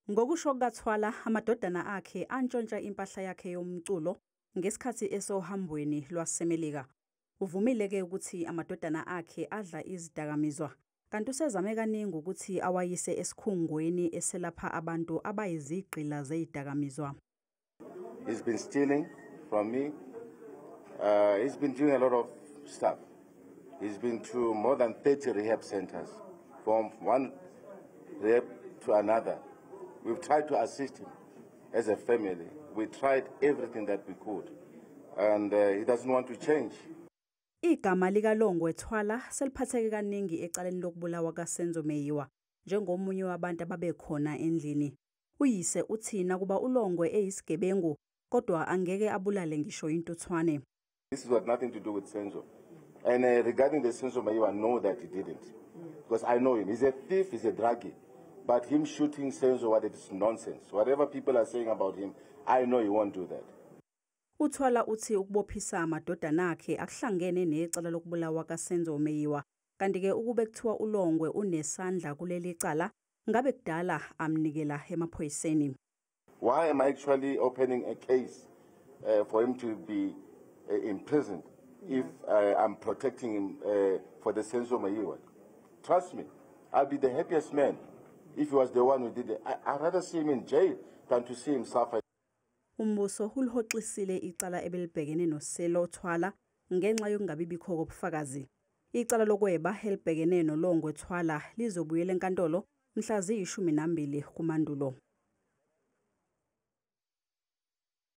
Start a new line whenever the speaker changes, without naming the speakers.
Ngokusho kukaThwala, amadodana akhe antshontsha impahla yakhe yomculo ngesikhathi esohambweni lwaseMelika. Uvumile-ke ukuthi amadodana akhe adla izidakamizwa, kanti usezame kaningi ukuthi awayise esikhungweni eselapha abantu abayizigqila zezidakamizwa.
He's been stealing from me. He's been doing a lot of stuff. He's been to more than 30 rehab centers, from one rehab to another. We've tried to assist him as a family. We tried everything that we could, and he doesn't want to change.
Igama likaLongwe Thwala seliphatheke kaningi ecaleni lokubulawa kaSenzo Meyiwa njengomunye wabantu ababekhona endlini. Uyise uthi nakuba uLongwe eyisigebengu kodwa angeke abulale ngisho intuthwane.
This has got nothing to do with Senzo. And regarding the Senzo Meyiwa, I know that he didn't. Because I know him. He's a thief, he's a druggie. But him shooting Senzo, what it is nonsense. Whatever people are saying about him, I know he won't do that.
Uthwala uthi ukubophisa amadodana akhe akuhlangene necala lokubulawa kaSenzo Meyiwa. Kanti-ke ukube kuthiwa uLongwe unesandla kuleli cala, ngabe kudala amnikela emaphoyiseni.
Why am I actually opening a case for him to be imprisoned if I'm protecting him for the Senzo Meyiwa? Trust me, I'll be the happiest man if he was the one who did it. I'd rather see him in jail than to see him suffer.
Umbuso ulihoxisile icala ebelibhekene noSelo Thwala ngenxa yokungabibikho kobufakazi. Icala lokweba elibhekene noLongwe Thwala lizobuyela enkantolo mhla ziyi-12 kuMandulo.